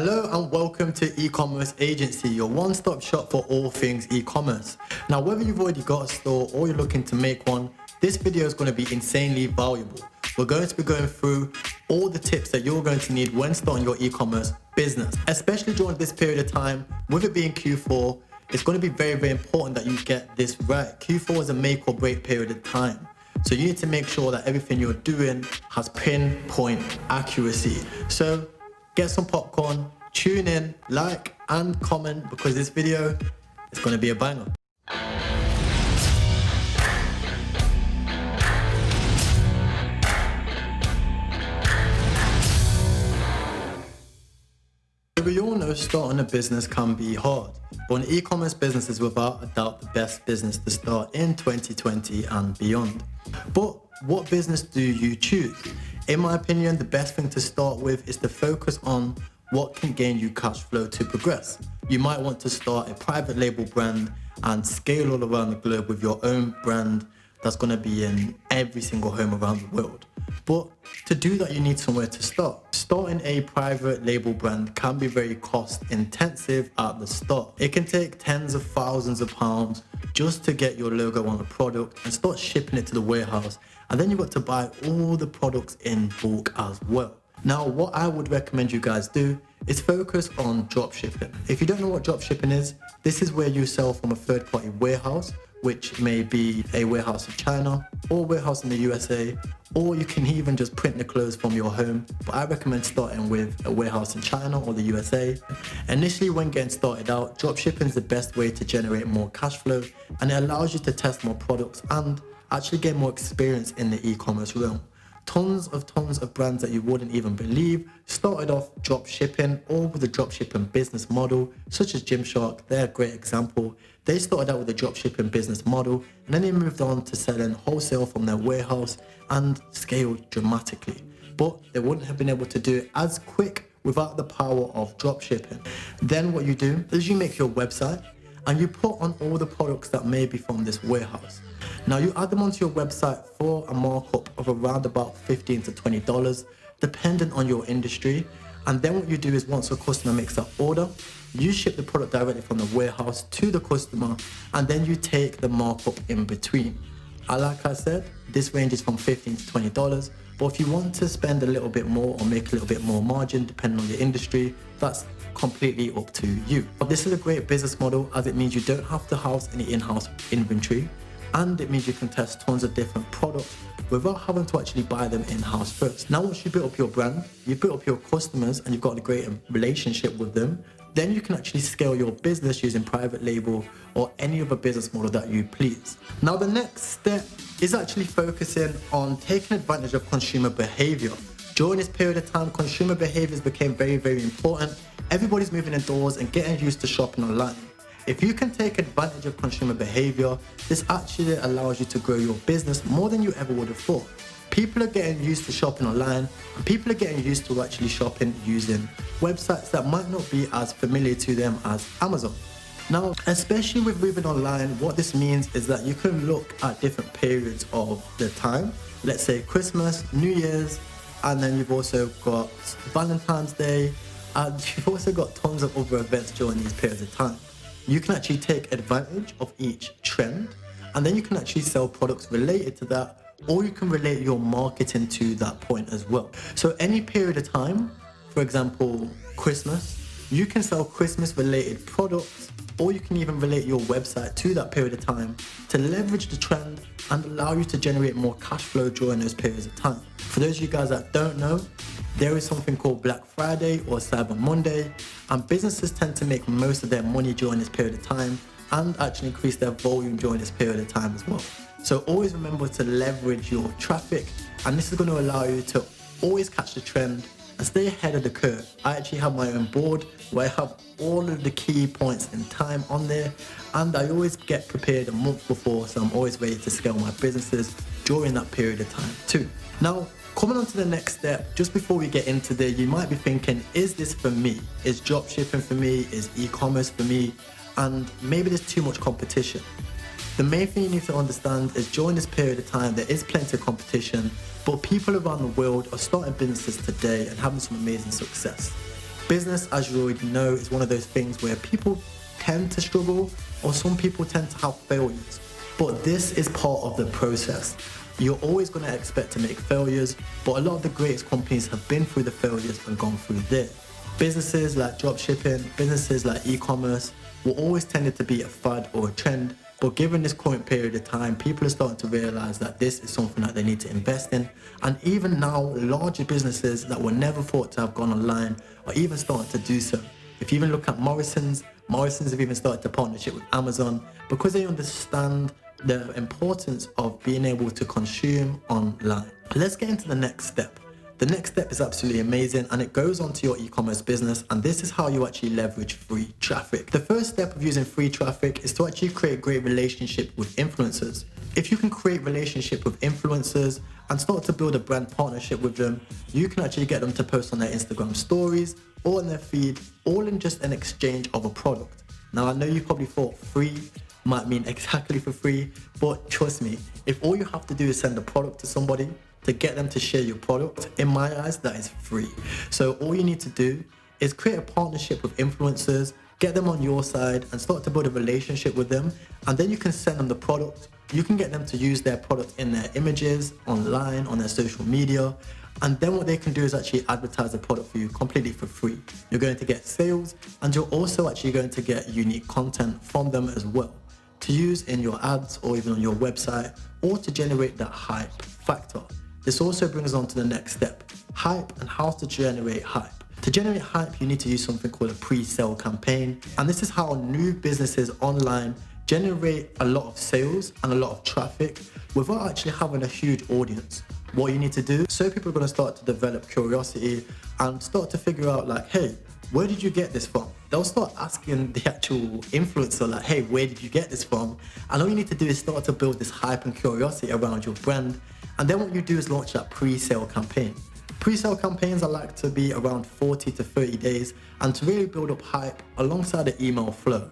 Hello and welcome to Ecommerce Agency, your one-stop shop for all things e-commerce. Now, whether you've already got a store or you're looking to make one, this video is going to be insanely valuable. We're going to be going through all the tips that you're going to need when starting your e-commerce business, especially during this period of time. With it being Q4, it's going to be very, very important that you get this right. Q4 is a make or break period of time. So you need to make sure that everything you're doing has pinpoint accuracy. So get some popcorn, tune in, like and comment, because this video is going to be a banger. We all know starting a business can be hard, but an e-commerce business is without a doubt the best business to start in 2020 and beyond. But what business do you choose? In my opinion, the best thing to start with is to focus on what can gain you cash flow to progress. You might want to start a private label brand and scale all around the globe with your own brand that's going to be in every single home around the world. But to do that, you need somewhere to start. Starting a private label brand can be very cost intensive at the start. It can take tens of thousands of pounds just to get your logo on a product and start shipping it to the warehouse. And then you've got to buy all the products in bulk as well. Now, what I would recommend you guys do is focus on dropshipping. If you don't know what dropshipping is, this is where you sell from a third-party warehouse, which may be a warehouse in China or a warehouse in the USA, or you can even just print the clothes from your home. But I recommend starting with a warehouse in China or the USA. Initially, when getting started out, dropshipping is the best way to generate more cash flow, and it allows you to test more products and actually get more experience in the e-commerce realm. Tons of brands that you wouldn't even believe started off drop shipping or with a drop shipping business model, such as Gymshark. They're a great example. They started out with a drop shipping business model, and then they moved on to selling wholesale from their warehouse and scaled dramatically. But they wouldn't have been able to do it as quick without the power of drop shipping. Then what you do is you make your website and you put on all the products that may be from this warehouse. Now, you add them onto your website for a markup of around about $15 to $20, depending on your industry. And then what you do is, once a customer makes that order, you ship the product directly from the warehouse to the customer, and then you take the markup in between. Like I said, this ranges from $15 to $20, but if you want to spend a little bit more or make a little bit more margin, depending on your industry, that's completely up to you. But this is a great business model, as it means you don't have to house any in-house inventory, and it means you can test tons of different products without having to actually buy them in-house first. Now, once you build up your brand, you've built up your customers, and you've got a great relationship with them, then you can actually scale your business using private label or any other business model that you please. Now, the next step is actually focusing on taking advantage of consumer behavior. During this period of time, consumer behaviors became very, very important. Everybody's moving indoors and getting used to shopping online. If you can take advantage of consumer behavior, this actually allows you to grow your business more than you ever would have thought. People are getting used to shopping online, and people are getting used to actually shopping using websites that might not be as familiar to them as Amazon. Now, especially with moving online, what this means is that you can look at different periods of the time. Let's say Christmas, New Year's, and then you've also got Valentine's Day, and you've also got tons of other events during these periods of time. You can actually take advantage of each trend, and then you can actually sell products related to that, or you can relate your marketing to that point as well. So any period of time, for example, Christmas, you can sell Christmas related products, or you can even relate your website to that period of time to leverage the trend and allow you to generate more cash flow during those periods of time. For those of you guys that don't know, there is something called Black Friday or Cyber Monday, and businesses tend to make most of their money during this period of time and actually increase their volume during this period of time as well. So always remember to leverage your traffic, and this is going to allow you to always catch the trend and stay ahead of the curve. I actually have my own board where I have all of the key points in time on there, and I always get prepared a month before, so I'm always ready to scale my businesses during that period of time too. Now, coming on to the next step, just before we get into there, you might be thinking, is this for me? Is dropshipping for me? Is e-commerce for me? And maybe there's too much competition. The main thing you need to understand is during this period of time, there is plenty of competition, but people around the world are starting businesses today and having some amazing success. Business, as you already know, is one of those things where people tend to struggle, or some people tend to have failures. But this is part of the process. You're always going to expect to make failures, but a lot of the greatest companies have been through the failures and gone through there. Businesses like dropshipping, businesses like e-commerce will always tended to be a fad or a trend, but given this current period of time, people are starting to realize that this is something that they need to invest in. And even now, larger businesses that were never thought to have gone online are even starting to do so. If you even look at Morrison's have even started to partnership with Amazon because they understand the importance of being able to consume online. Let's get into the next step. The next step is absolutely amazing, and it goes onto your e-commerce business, and this is how you actually leverage free traffic. The first step of using free traffic is to actually create a great relationship with influencers. If you can create relationship with influencers and start to build a brand partnership with them, you can actually get them to post on their Instagram stories or on their feed, all in just an exchange of a product. Now, I know you probably thought free might mean exactly for free, but trust me, if all you have to do is send a product to somebody to get them to share your product, in my eyes, that is free. So all you need to do is create a partnership with influencers, get them on your side and start to build a relationship with them, and then you can send them the product. You can get them to use their product in their images, online, on their social media, and then what they can do is actually advertise the product for you completely for free. You're going to get sales, and you're also actually going to get unique content from them as well to use in your ads or even on your website, or to generate that hype factor. This also brings on to the next step, hype and how to generate hype. To generate hype, you need to use something called a pre-sale campaign, and this is how new businesses online generate a lot of sales and a lot of traffic without actually having a huge audience. What you need to do, so people are going to start to develop curiosity and start to figure out like, hey, where did you get this from? They'll start asking the actual influencer like, hey, where did you get this from? And all you need to do is start to build this hype and curiosity around your brand. And then what you do is launch that pre-sale campaign. Pre-sale campaigns are like to be around 40 to 30 days and to really build up hype alongside the email flow.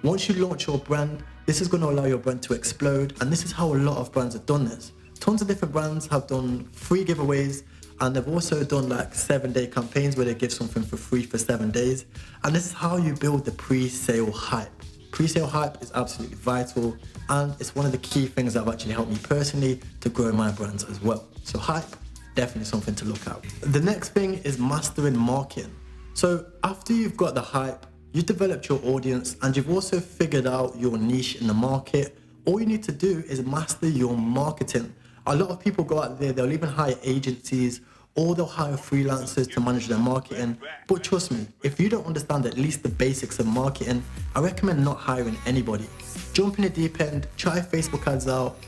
Once you launch your brand, this is going to allow your brand to explode, and this is how a lot of brands have done this. Tons of different brands have done free giveaways, and they've also done like 7-day campaigns where they give something for free for 7 days. And this is how you build the pre-sale hype. Pre-sale hype is absolutely vital, and it's one of the key things that have actually helped me personally to grow my brands as well. So hype, definitely something to look at. The next thing is mastering marketing. So after you've got the hype, you've developed your audience, and you've also figured out your niche in the market, all you need to do is master your marketing. A lot of people go out there, they'll even hire agencies or they'll hire freelancers to manage their marketing. But trust me, if you don't understand at least the basics of marketing, I recommend not hiring anybody. Jump in the deep end, try Facebook ads out,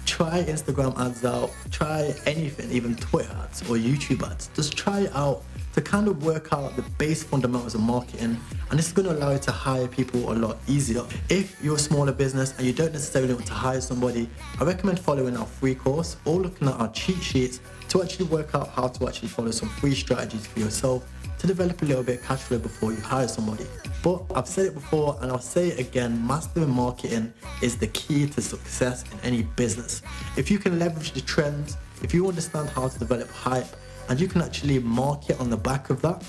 try Instagram ads out, try anything, even Twitter ads or YouTube ads. Just try it out to kind of work out the base fundamentals of marketing, and this is going to allow you to hire people a lot easier. If you're a smaller business and you don't necessarily want to hire somebody, I recommend following our free course or looking at our cheat sheets to actually work out how to actually follow some free strategies for yourself to develop a little bit of cash flow before you hire somebody. But I've said it before and I'll say it again, mastering marketing is the key to success in any business. If you can leverage the trends, if you understand how to develop hype, and you can actually market on the back of that,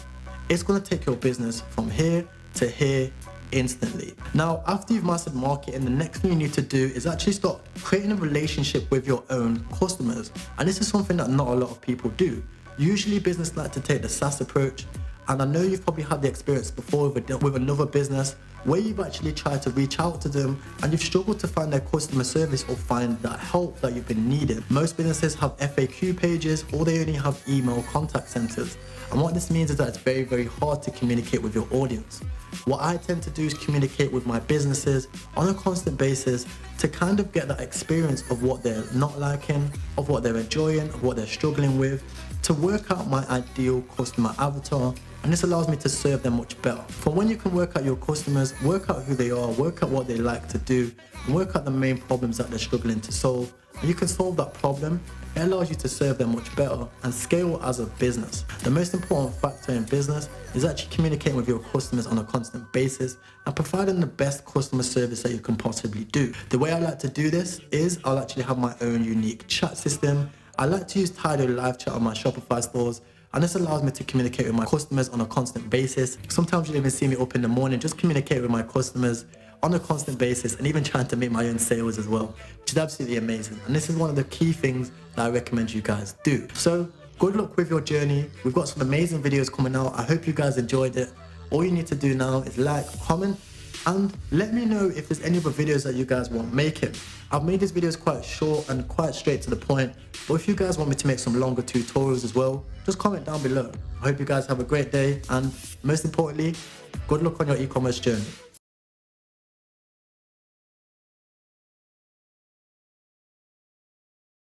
it's going to take your business from here to here instantly. Now, after you've mastered marketing, the next thing you need to do is actually start creating a relationship with your own customers. And this is something that not a lot of people do. Usually businesses like to take the SaaS approach, and I know you've probably had the experience before with another business where you've actually tried to reach out to them and you've struggled to find their customer service or find that help that you've been needing. Most businesses have FAQ pages or they only have email contact centers. And what this means is that it's very, very hard to communicate with your audience. What I tend to do is communicate with my businesses on a constant basis to kind of get that experience of what they're not liking, of what they're enjoying, of what they're struggling with, to work out my ideal customer avatar. And this allows me to serve them much better. From when you can work out your customers, work out who they are, work out what they like to do, and work out the main problems that they're struggling to solve, and you can solve that problem, it allows you to serve them much better and scale as a business. The most important factor in business is actually communicating with your customers on a constant basis and providing the best customer service that you can possibly do. The way I like to do this is I'll actually have my own unique chat system. I like to use Tidal Live Chat on my Shopify stores, And this allows me to communicate with my customers on a constant basis. Sometimes you'll even see me up in the morning just communicate with my customers on a constant basis, and even trying to make my own sales as well, which is absolutely amazing. And this is one of the key things that I recommend you guys do. So good luck with your journey. We've got some amazing videos coming out. I hope you guys enjoyed it. All you need to do now is like, comment, and let me know if there's any other videos that you guys want making. I've made these videos quite short and quite straight to the point, but if you guys want me to make some longer tutorials as well, just comment down below. I hope you guys have a great day, and most importantly, good luck on your e-commerce journey.